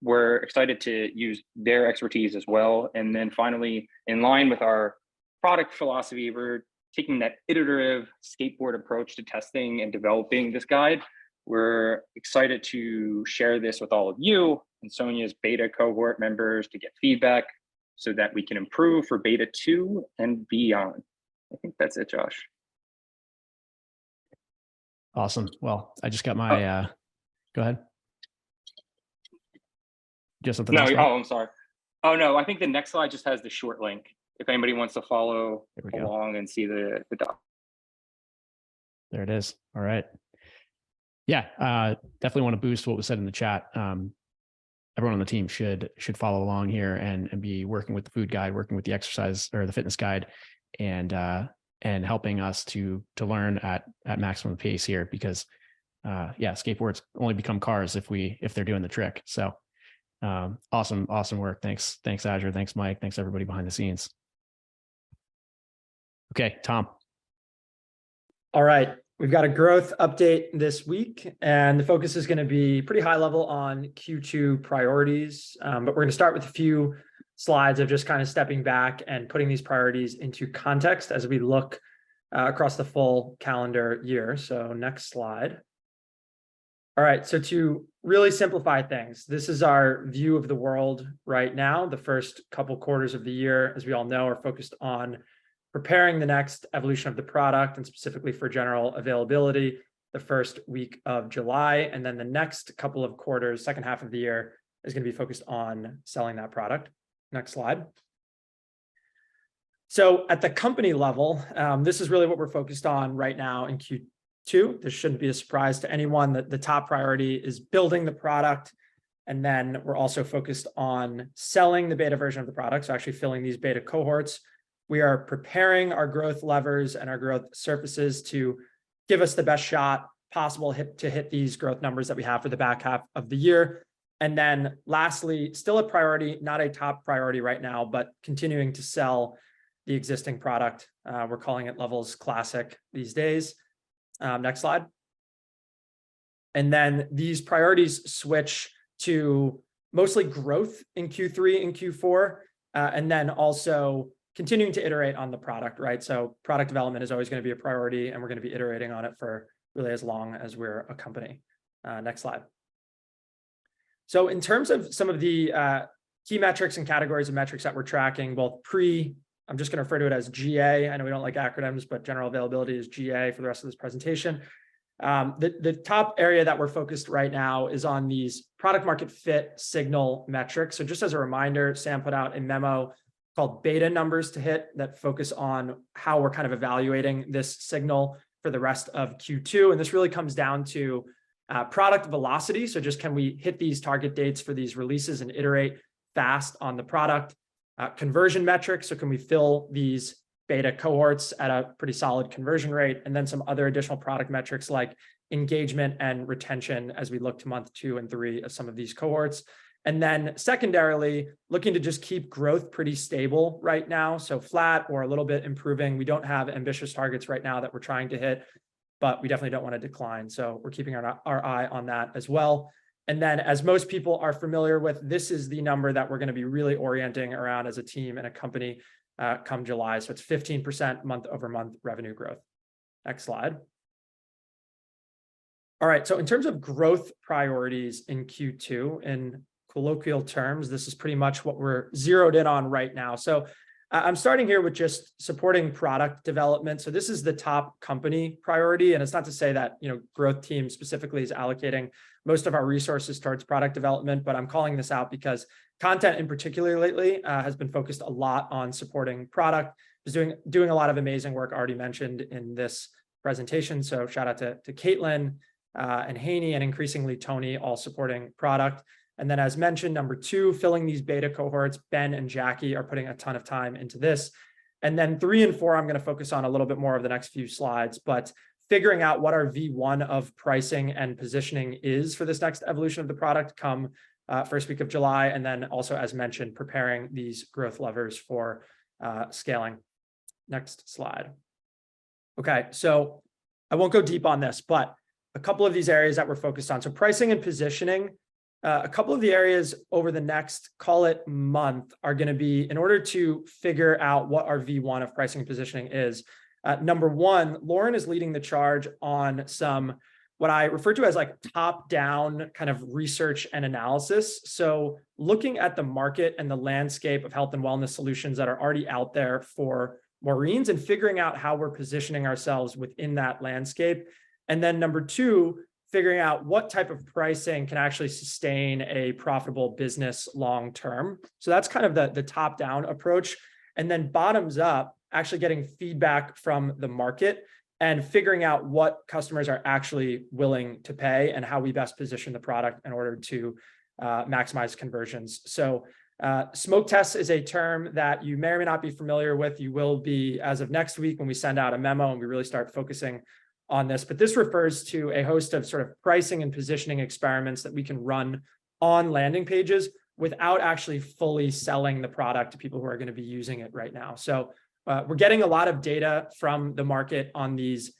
We're excited to use their expertise as well. And then finally, in line with our product philosophy, we're taking that iterative skateboard approach to testing and developing this guide. We're excited to share this with all of you and Sonia's beta cohort members to get feedback so that we can improve for beta 2 and beyond. I think that's it, Josh. Awesome. Well, I just got my, go ahead. Just something else? No, I'm sorry. Oh no, I think the next slide just has the short link. If anybody wants to follow along and see the doc. There it is. All right. Yeah, definitely want to boost what was said in the chat. Everyone on the team should follow along here and be working with the food guide, working with the exercise or the fitness guide, and helping us to learn at maximum pace here, because skateboards only become cars if they're doing the trick. So awesome work. Thanks Azure. Thanks Mike. Thanks everybody behind the scenes. Okay, Tom. All right, we've got a growth update this week, and the focus is going to be pretty high level on Q2 priorities. But we're going to start with a few slides of just kind of stepping back and putting these priorities into context as we look across the full calendar year. So next slide. All right, so to really simplify things, this is our view of the world right now. The first couple quarters of the year, as we all know, are focused on preparing the next evolution of the product, and specifically for general availability the first week of July. And then the next couple of quarters, second half of the year, is going to be focused on selling that product. Next slide. So at the company level, this is really what we're focused on right now in Q2. This shouldn't be a surprise to anyone that the top priority is building the product. And then we're also focused on selling the beta version of the product, so actually filling these beta cohorts. We are preparing our growth levers and our growth surfaces to give us the best shot possible to hit these growth numbers that we have for the back half of the year. And then lastly, still a priority, not a top priority right now, but continuing to sell the existing product. We're calling it Levels Classic these days. Next slide. And then these priorities switch to mostly growth in Q3 and Q4, and then also continuing to iterate on the product, right? So product development is always going to be a priority, and we're going to be iterating on it for really as long as we're a company. Next slide. So in terms of some of the key metrics and categories of metrics that we're tracking, both I'm just going to refer to it as GA. I know we don't like acronyms, but general availability is GA for the rest of this presentation. The top area that we're focused right now is on these product market fit signal metrics. So just as a reminder, Sam put out a memo called beta numbers to hit that focus on how we're kind of evaluating this signal for the rest of Q2. And this really comes down to product velocity. So just can we hit these target dates for these releases and iterate fast on the product? Conversion metrics. So can we fill these beta cohorts at a pretty solid conversion rate? And then some other additional product metrics like engagement and retention as we look to month 2 and 3 of some of these cohorts. And then secondarily, looking to just keep growth pretty stable right now. So flat or a little bit improving. We don't have ambitious targets right now that we're trying to hit, but we definitely don't want to decline. So we're keeping our eye on that as well. And then as most people are familiar with, this is the number that we're going to be really orienting around as a team and a company come July. So it's 15% month over month revenue growth. Next slide. All right. So in terms of growth priorities in Q2, in colloquial terms, this is pretty much what we're zeroed in on right now. So I'm starting here with just supporting product development. So this is the top company priority. And it's not to say that, growth team specifically is allocating most of our resources towards product development, but I'm calling this out because content in particular lately has been focused a lot on supporting product. Is doing a lot of amazing work already mentioned in this presentation. So shout out to Caitlin and Haney and increasingly Tony, all supporting product. And then as mentioned, number 2, filling these beta cohorts. Ben and Jackie are putting a ton of time into this. And then 3 and 4, I'm going to focus on a little bit more of the next few slides, but figuring out what our V1 of pricing and positioning is for this next evolution of the product come first week of July. And then also, as mentioned, preparing these growth levers for scaling. Next slide. Okay, so I won't go deep on this, but a couple of these areas that we're focused on. So pricing and positioning. A couple of the areas over the next, call it month, are going to be in order to figure out what our V1 of pricing and positioning is. Number 1, Lauren is leading the charge on some, what I refer to as like top-down kind of research and analysis. So looking at the market and the landscape of health and wellness solutions that are already out there for Maureen's and figuring out how we're positioning ourselves within that landscape. And then number 2, figuring out what type of pricing can actually sustain a profitable business long-term. So that's kind of the top-down approach. And then bottoms up, actually getting feedback from the market and figuring out what customers are actually willing to pay and how we best position the product in order to maximize conversions. So smoke tests is a term that you may or may not be familiar with. You will be as of next week when we send out a memo and we really start focusing on this. But this refers to a host of sort of pricing and positioning experiments that we can run on landing pages without actually fully selling the product to people who are going to be using it right now. So we're getting a lot of data from the market on these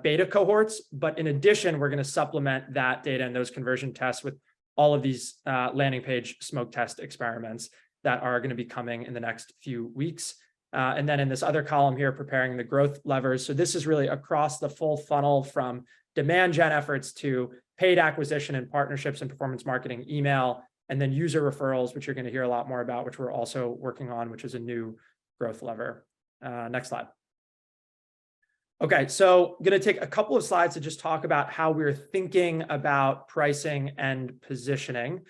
beta cohorts. But in addition, we're going to supplement that data and those conversion tests with all of these landing page smoke test experiments that are going to be coming in the next few weeks. And then in this other column here, preparing the growth levers. So this is really across the full funnel from demand gen efforts to paid acquisition and partnerships and performance marketing, email, and then user referrals, which you're going to hear a lot more about, which we're also working on, which is a new growth lever. Next slide. Okay, so I'm going to take a couple of slides to just talk about how we're thinking about pricing and positioning,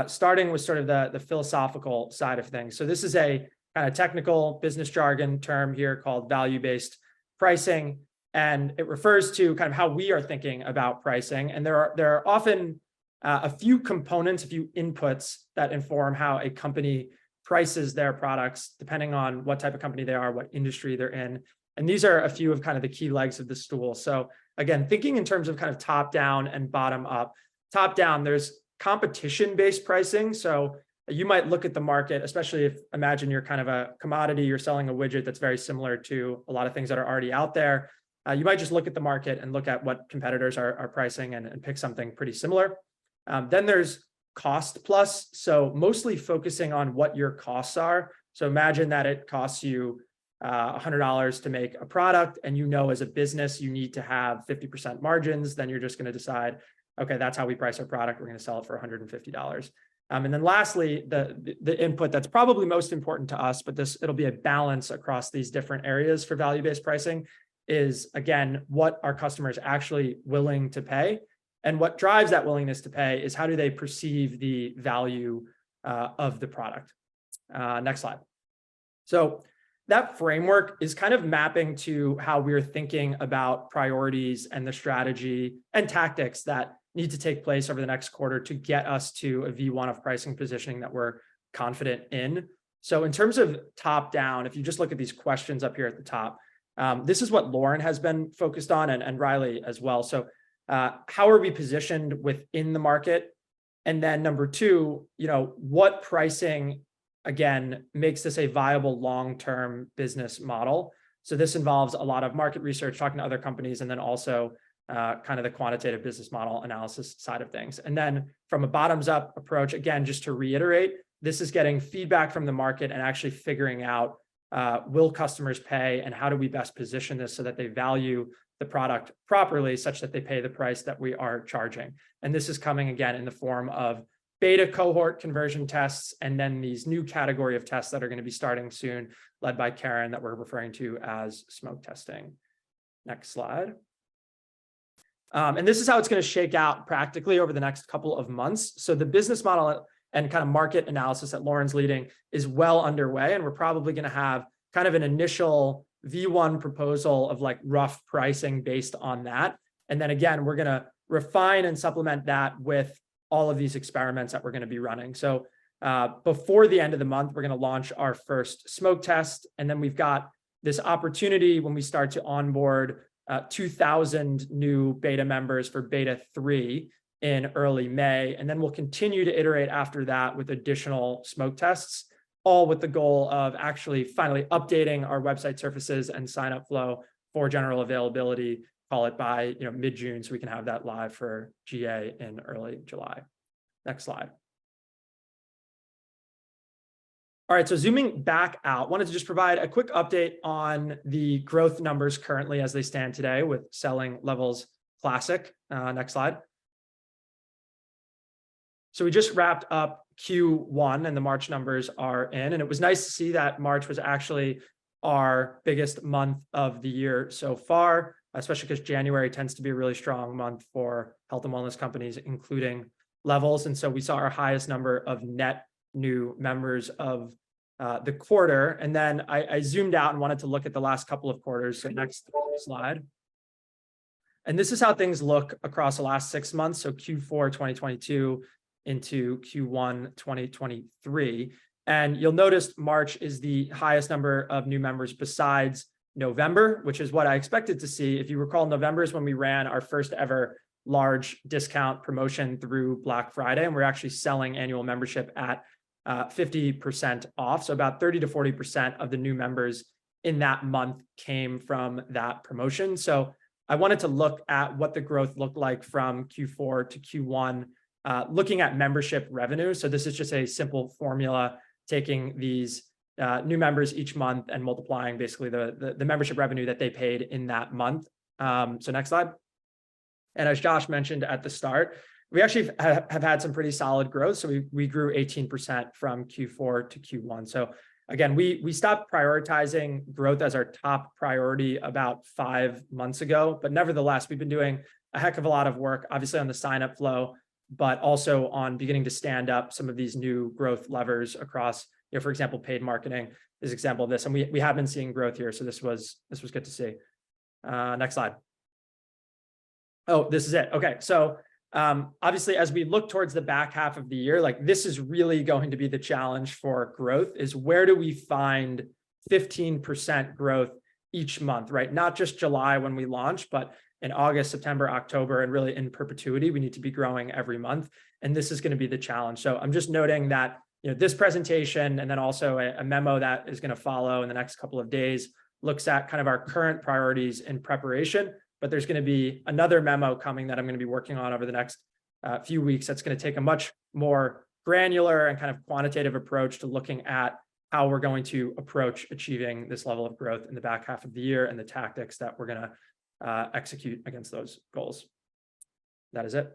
starting with sort of the philosophical side of things. So this is a kind of technical business jargon term here called value-based pricing, and it refers to kind of how we are thinking about pricing. And there are often a few components, a few inputs that inform how a company prices their products, depending on what type of company they are, what industry they're in. And these are a few of kind of the key legs of the stool. So again, thinking in terms of kind of top down and bottom up. Top down, there's competition-based pricing. So you might look at the market, especially if imagine you're kind of a commodity, you're selling a widget that's very similar to a lot of things that are already out there. You might just look at the market and look at what competitors are pricing and pick something pretty similar. Then there's cost plus. So mostly focusing on what your costs are. So imagine that it costs you $100 to make a product, and you know as a business you need to have 50% margins. Then you're just going to decide, okay, that's how we price our product. We're going to sell it for $150. And then lastly, the input that's probably most important to us, but it'll be a balance across these different areas for value-based pricing, is again, what are customers actually willing to pay? And what drives that willingness to pay is how do they perceive the value of the product? Next slide. So that framework is kind of mapping to how we're thinking about priorities and the strategy and tactics that need to take place over the next quarter to get us to a V1 of pricing positioning that we're confident in. So in terms of top down, if you just look at these questions up here at the top, this is what Lauren has been focused on and Riley as well. So how are we positioned within the market? And then number two, what pricing, again, makes this a viable long-term business model? So this involves a lot of market research, talking to other companies, and then also kind of the quantitative business model analysis side of things. And then from a bottoms-up approach, again, just to reiterate, this is getting feedback from the market and actually figuring out, will customers pay, and how do we best position this so that they value the product properly such that they pay the price that we are charging. And this is coming again in the form of beta cohort conversion tests, and then these new category of tests that are going to be starting soon, led by Karen, that we're referring to as smoke testing. Next slide. And this is how it's going to shake out practically over the next couple of months. So the business model and kind of market analysis that Lauren's leading is well underway, and we're probably going to have kind of an initial V1 proposal of like rough pricing based on that. And then again, we're going to refine and supplement that with all of these experiments that we're going to be running. So before the end of the month, we're going to launch our first smoke test. And then we've got this opportunity when we start to onboard 2,000 new beta members for beta 3 in early May. And then we'll continue to iterate after that with additional smoke tests, all with the goal of actually finally updating our website surfaces and sign-up flow for general availability, call it by mid-June, so we can have that live for GA in early July. Next slide. All right, so zooming back out, wanted to just provide a quick update on the growth numbers currently as they stand today with Selling Levels Classic. Next slide. So we just wrapped up Q1 and the March numbers are in, and it was nice to see that March was actually our biggest month of the year so far, especially because January tends to be a really strong month for health and wellness companies, including Levels. And so we saw our highest number of net new members of the quarter. And then I zoomed out and wanted to look at the last couple of quarters. So next slide. And this is how things look across the last 6 months. So Q4 2022 into Q1 2023. And you'll notice March is the highest number of new members besides November, which is what I expected to see. If you recall, November is when we ran our first ever large discount promotion through Black Friday, and we're actually selling annual membership at 50% off. So about 30 to 40% of the new members in that month came from that promotion. So I wanted to look at what the growth looked like from Q4 to Q1, looking at membership revenue. So this is just a simple formula, taking these new members each month and multiplying basically the membership revenue that they paid in that month. So next slide. And as Josh mentioned at the start, we actually have had some pretty solid growth. So we grew 18% from Q4 to Q1. So again, we stopped prioritizing growth as our top priority about 5 months ago, but nevertheless, we've been doing a heck of a lot of work, obviously on the sign-up flow, but also on beginning to stand up some of these new growth levers across, for example, paid marketing is an example of this. And we have been seeing growth here. So this was good to see. Next slide. Oh, this is it. Okay. So obviously, as we look towards the back half of the year, like this is really going to be the challenge for growth, is where do we find 15% growth each month, right? Not just July when we launch, but in August, September, October, and really in perpetuity, we need to be growing every month. And this is going to be the challenge. So I'm just noting that, this presentation, and then also a memo that is going to follow in the next couple of days, looks at kind of our current priorities in preparation. But there's going to be another memo coming that I'm going to be working on over the next few weeks. That's going to take a much more granular and kind of quantitative approach to looking at how we're going to approach achieving this level of growth in the back half of the year and the tactics that we're going to execute against those goals. That is it.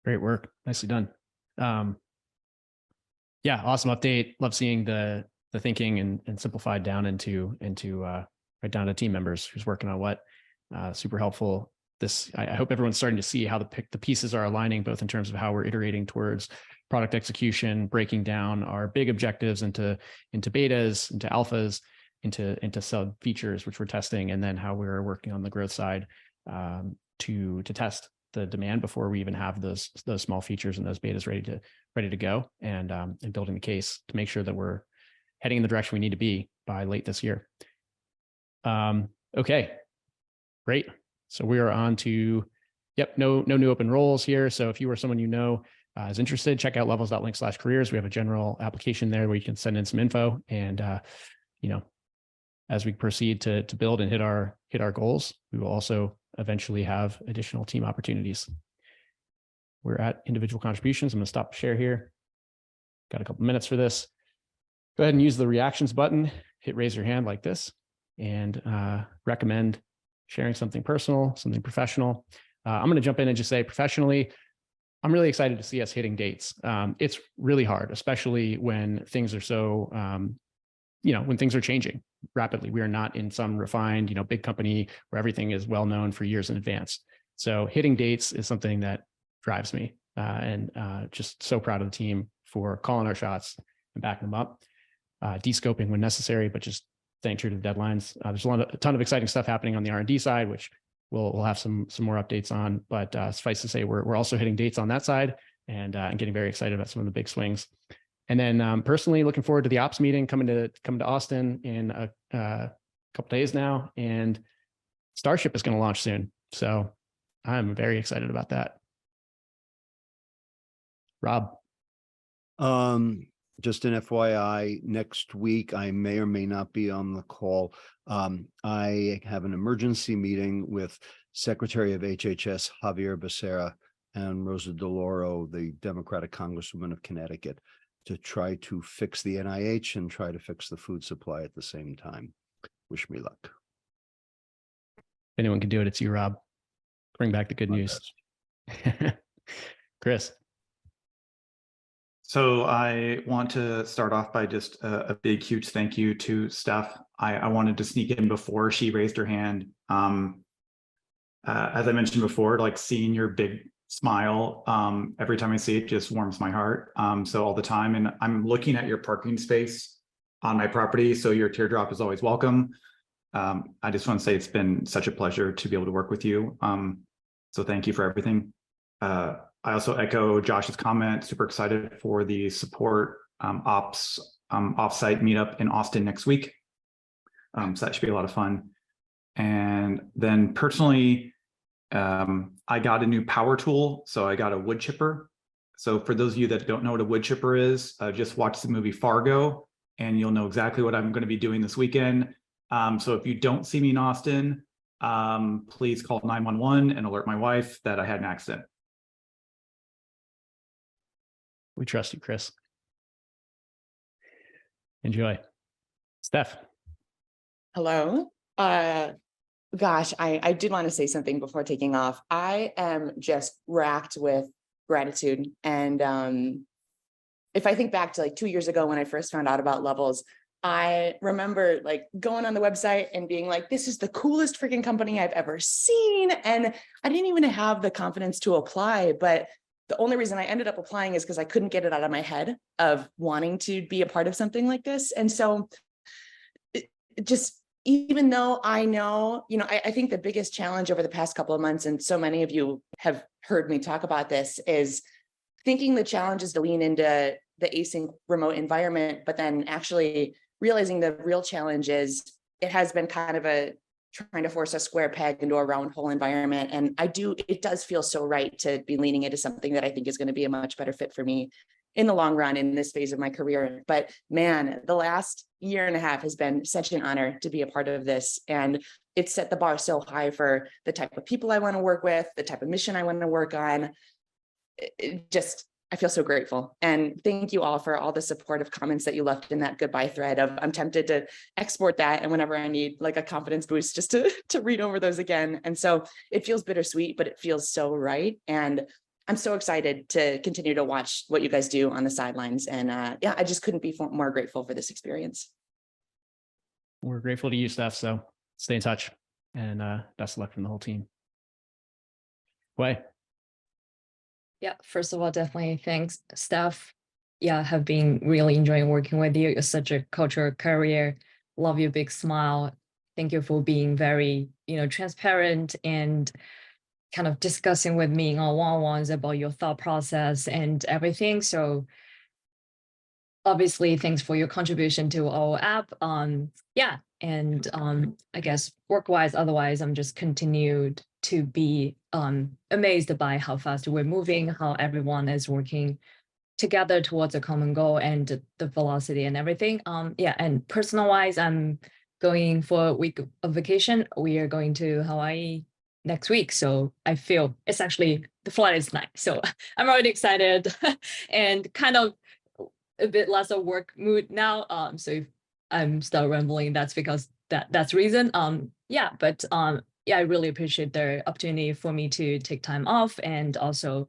Great work. Nicely done. Yeah, awesome update. Love seeing the thinking and simplified down into right down to team members who's working on what. Super helpful. I hope everyone's starting to see how the pieces are aligning, both in terms of how we're iterating towards product execution, breaking down our big objectives into betas, into alphas, into sub features, which we're testing, and then how we're working on the growth side to test the demand before we even have those small features and those betas ready to go, and building the case to make sure that we're heading in the direction we need to be by late this year. Okay, great. So we are on to, no new open roles here. So if you or someone is interested, check out levels.link/careers. We have a general application there where you can send in some info, and as we proceed to build and hit our goals, we will also eventually have additional team opportunities. We're at individual contributions. I'm going to stop share here. Got a couple minutes for this. Go ahead and use the reactions button, hit raise your hand like this, and recommend sharing something personal, something professional. I'm going to jump in and just say professionally, I'm really excited to see us hitting dates. It's really hard, especially when things are so, when things are changing rapidly. We are not in some refined, big company where everything is well known for years in advance. So hitting dates is something that drives me, and just so proud of the team for calling our shots and backing them up, de-scoping when necessary, but just staying true to the deadlines. There's a ton of exciting stuff happening on the R&D side, which we'll have some more updates on. But suffice to say, we're also hitting dates on that side, and getting very excited about some of the big swings. And then personally, looking forward to the ops meeting coming to Austin in a couple days now, and Starship is going to launch soon. So I'm very excited about that. Rob. Just an FYI, next week I may or may not be on the call. I have an emergency meeting with Secretary of HHS Javier Becerra and Rosa DeLauro, the Democratic Congresswoman of Connecticut, to try to fix the NIH and try to fix the food supply at the same time. Wish me luck. If anyone can do it, it's you, Rob. Bring back the good news. Chris. So I want to start off by just a big, huge thank you to Steph. I wanted to sneak in before she raised her hand. As I mentioned before, like seeing your big smile every time I see it just warms my heart. So all the time, and I'm looking at your parking space on my property, so your teardrop is always welcome. I just want to say it's been such a pleasure to be able to work with you. So thank you for everything. I also echo Josh's comment, super excited for the support ops offsite meetup in Austin next week. So that should be a lot of fun. And then personally, I got a new power tool. So I got a wood chipper. So for those of you that don't know what a wood chipper is, just watch the movie Fargo and you'll know exactly what I'm going to be doing this weekend. So if you don't see me in Austin, please call 911 and alert my wife that I had an accident. We trust you, Chris. Enjoy. Steph. Hello. Gosh, I did want to say something before taking off. I am just racked with gratitude. And if I think back to like 2 years ago when I first found out about levels, I remember like going on the website and being like, this is the coolest freaking company I've ever seen. And I didn't even have the confidence to apply, but the only reason I ended up applying is because I couldn't get it out of my head of wanting to be a part of something like this. And so just, even though I know, I think the biggest challenge over the past couple of months, and so many of you have heard me talk about this, is thinking the challenge is to lean into the async remote environment, but then actually realizing the real challenge is it has been kind of a trying to force a square peg into a round hole environment. And it does feel so right to be leaning into something that I think is going to be a much better fit for me in the long run in this phase of my career. But man, the last year and a half has been such an honor to be a part of this. And it's set the bar so high for the type of people I want to work with, the type of mission I want to work on. I feel so grateful. And thank you all for all the supportive comments that you left in that goodbye thread of, I'm tempted to export that. And whenever I need like a confidence boost, just to read over those again. And so it feels bittersweet, but it feels so right. And I'm so excited to continue to watch what you guys do on the sidelines. And I just couldn't be more grateful for this experience. We're grateful to you, Steph. So stay in touch, and best of luck from the whole team. Wei. Yeah, first of all, definitely thanks, Steph. Yeah, have been really enjoying working with you. You're such a cultural career. Love your big smile. Thank you for being very, transparent and kind of discussing with me on one-on-ones about your thought process and everything. So obviously, thanks for your contribution to our app. And I guess work-wise, otherwise, I'm just continued to be amazed by how fast we're moving, how everyone is working together towards a common goal, and the velocity and everything. And personal-wise, I'm going for a week of vacation. We are going to Hawaii next week. So I feel it's actually, the flight is nice. So I'm already excited and kind of a bit less of work mood now. So if I'm still rambling, that's because that's reason. I really appreciate the opportunity for me to take time off and also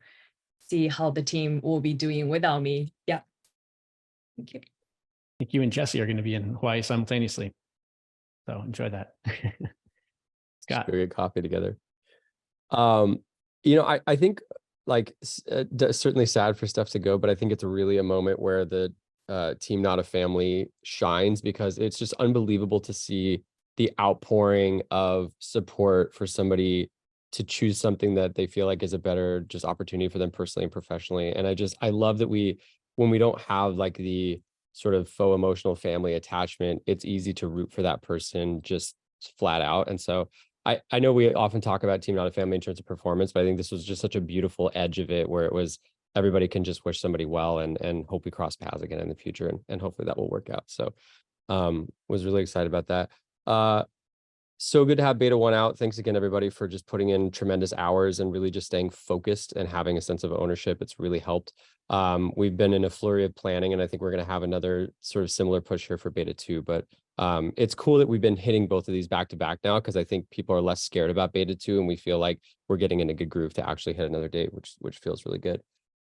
see how the team will be doing without me. Yeah. Thank you. I think you and Jesse are going to be in Hawaii simultaneously. So enjoy that. Scott. We get coffee together. I think certainly sad for Steph to go, but I think it's really a moment where the Team Not a Family shines, because it's just unbelievable to see the outpouring of support for somebody to choose something that they feel like is a better just opportunity for them personally and professionally. And I love that when we don't have like the sort of faux emotional family attachment, it's easy to root for that person just flat out. And so I know we often talk about Team Not a Family in terms of performance, but I think this was just such a beautiful edge of it where it was everybody can just wish somebody well and hope we cross paths again in the future. And hopefully that will work out. So was really excited about that. So good to have Beta 1 out. Thanks again, everybody, for just putting in tremendous hours and really just staying focused and having a sense of ownership. It's really helped. We've been in a flurry of planning, and I think we're going to have another sort of similar push here for Beta 2. But it's cool that we've been hitting both of these back to back now, because I think people are less scared about Beta 2, and we feel like we're getting in a good groove to actually hit another date, which feels really good.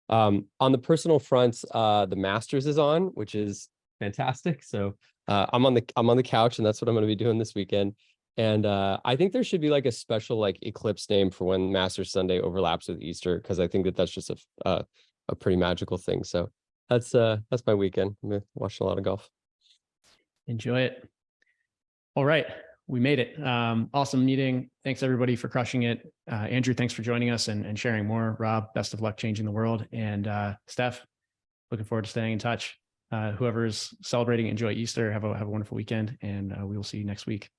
On the personal fronts, the Masters is on, which is fantastic. So I'm on the couch, and that's what I'm going to be doing this weekend. And I think there should be like a special like eclipse name for when Masters Sunday overlaps with Easter, because I think that's just a pretty magical thing. So that's my weekend. I'm gonna watch a lot of golf. Enjoy it. All right, we made it. Awesome meeting. Thanks everybody for crushing it. Andrew, thanks for joining us and sharing more. Rob, best of luck changing the world. And Steph, looking forward to staying in touch. Whoever's celebrating, enjoy Easter. Have a wonderful weekend, and we will see you next week.